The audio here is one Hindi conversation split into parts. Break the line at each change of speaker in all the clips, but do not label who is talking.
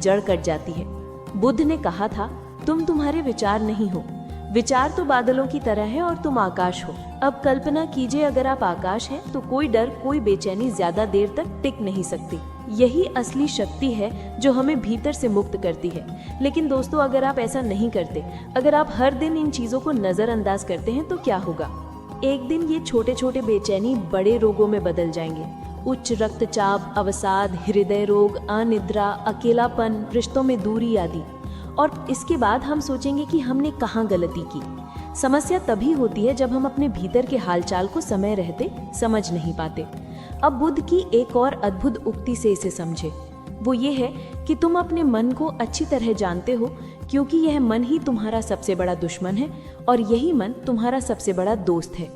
जड़ कट जाती है। बुद्ध ने कहा था, तुम तुम्हारे विचार नहीं हो, विचार तो बादलों की तरह है और तुम आकाश हो। अब कल्पना कीजिए, अगर आप आकाश हैं तो कोई डर, कोई बेचैनी ज्यादा देर तक टिक नहीं सकती। यही असली शक्ति है जो हमें भीतर से मुक्त करती है। लेकिन दोस्तों, अगर आप ऐसा नहीं करते, अगर आप हर दिन इन चीजों को नजरअंदाज करते हैं तो क्या होगा? एक दिन ये छोटे छोटे बेचैनी बड़े रोगों में बदल जाएंगे। उच्च रक्तचाप, अवसाद, हृदय रोग, अनिद्रा, अकेलापन, रिश्तों में दूरी आदि। और इसके बाद हम सोचेंगे कि हमने कहाँ गलती की। समस्या तभी होती है जब हम अपने भीतर के हालचाल को समय रहते समझ नहीं पाते। अब बुद्ध की एक और अद्भुत उक्ति से इसे समझे। वो ये है कि तुम अपने मन को अच्छी तरह जानते हो, क्योंकि यह मन ही तुम्हारा सबसे बड़ा दुश्मन है और यही मन तुम्हारा सबसे बड़ा दोस्त है।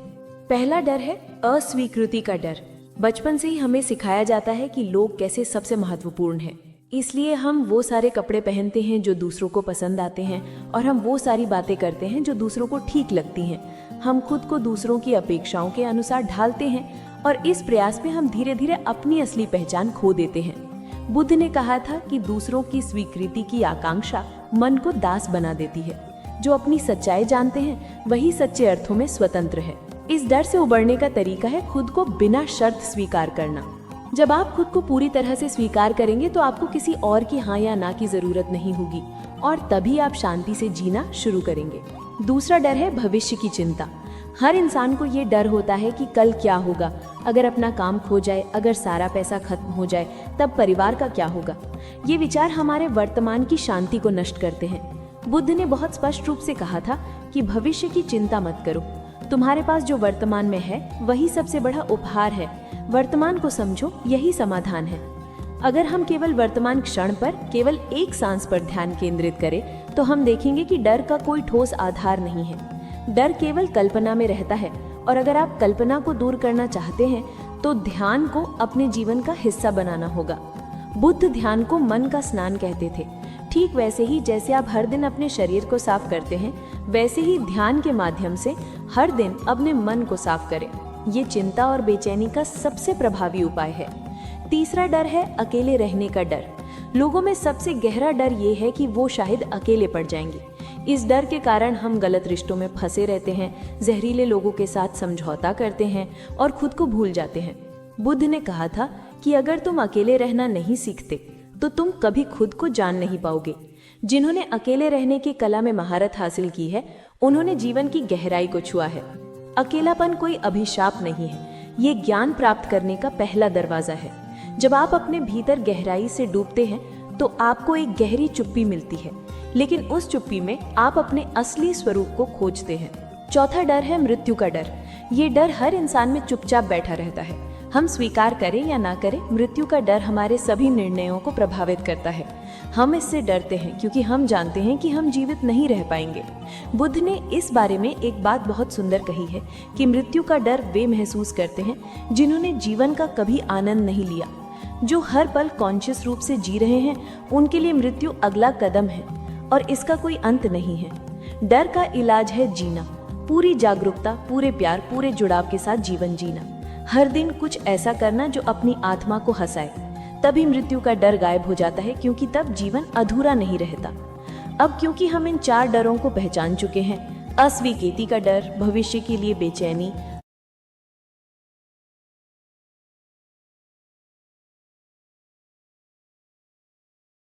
पहला डर है अस्वीकृति का डर। बचपन से ही हमें सिखाया जाता है कि लोग कैसे सबसे महत्वपूर्ण हैं। इसलिए हम वो सारे कपड़े पहनते हैं जो दूसरों को पसंद आते हैं, और हम वो सारी बातें करते हैं जो दूसरों को ठीक लगती हैं। हम खुद को दूसरों की अपेक्षाओं के अनुसार ढालते हैं, और इस प्रयास में हम धीरे धीरे अपनी असली पहचान खो देते हैं। बुद्ध ने कहा था कि दूसरों की स्वीकृति की आकांक्षा मन को दास बना देती है। जो अपनी सच्चाई जानते हैं वही सच्चे अर्थों में स्वतंत्र है। इस डर से उबरने का तरीका है खुद को बिना शर्त स्वीकार करना। जब आप खुद को पूरी तरह से स्वीकार करेंगे तो आपको किसी और की हाँ या ना की जरूरत नहीं होगी, और तभी आप शांति से जीना शुरू करेंगे। दूसरा डर है भविष्य की चिंता। हर इंसान को ये डर होता है कि कल क्या होगा, अगर अपना काम खो जाए, अगर सारा पैसा खत्म हो जाए, तब परिवार का क्या होगा। ये विचार हमारे वर्तमान की शांति को नष्ट करते हैं। बुद्ध ने बहुत स्पष्ट रूप से कहा था कि भविष्य की चिंता मत करो। तुम्हारे पास जो वर्तमान में है वही सबसे बड़ा उपहार है। वर्तमान को समझो, यही समाधान है। अगर हम केवल वर्तमान क्षण पर, केवल एक सांस पर ध्यान केंद्रित करें तो हम देखेंगे कि डर का कोई ठोस आधार नहीं है। डर केवल कल्पना में रहता है, और अगर आप कल्पना को दूर करना चाहते हैं तो ध्यान को अपने जीवन का हिस्सा बनाना होगा। बुद्ध ध्यान को मन का स्नान कहते थे। ठीक वैसे ही जैसे आप हर दिन अपने शरीर को साफ करते हैं, वैसे ही ध्यान के माध्यम से हर दिन अपने मन को साफ करें। ये चिंता और बेचैनी का सबसे प्रभावी उपाय है। तीसरा डर है अकेले रहने का डर। लोगों में सबसे गहरा डर ये है कि वो शायद अकेले पड़ जाएंगे। इस डर के कारण हम गलत रिश्तों में फंसे रहते हैं, जहरीले लोगों के साथ समझौता करते हैं और खुद को भूल जाते हैं। बुद्ध ने कहा था कि अगर तुम अकेले रहना नहीं सीखते तो तुम कभी खुद को जान नहीं पाओगे। जिन्होंने अकेले रहने की कला में महारत हासिल की है, उन्होंने जीवन की गहराई को छुआ है। अकेलापन कोई अभिशाप नहीं है, ये ज्ञान प्राप्त करने का पहला दरवाजा है। जब आप अपने भीतर गहराई से डूबते हैं तो आपको एक गहरी चुप्पी मिलती है, लेकिन उस चुप्पी में आप अपने असली स्वरूप को खोजते हैं। चौथा डर है मृत्यु का डर। ये डर हर इंसान में चुपचाप बैठा रहता है। हम स्वीकार करें या ना करें, मृत्यु का डर हमारे सभी निर्णयों को प्रभावित करता है। हम इससे डरते हैं क्योंकि हम जानते हैं कि हम जीवित नहीं रह पाएंगे। बुद्ध ने इस बारे में एक बात बहुत सुंदर कही है कि मृत्यु का डर वे महसूस करते हैं जिन्होंने जीवन का कभी आनंद नहीं लिया। जो हर पल कॉन्शियस रूप से जी रहे हैं, उनके लिए मृत्यु अगला कदम है और इसका कोई अंत नहीं है। डर का इलाज है जीना, पूरी जागरूकता, पूरे प्यार, पूरे जुड़ाव के साथ जीवन जीना। हर दिन कुछ ऐसा करना जो अपनी आत्मा को हंसाए, तभी मृत्यु का डर गायब हो जाता है, क्योंकि तब जीवन अधूरा नहीं रहता। अब क्योंकि हम इन 4 डरों को पहचान चुके हैं, अस्वीकृति का डर, भविष्य के लिए बेचैनी,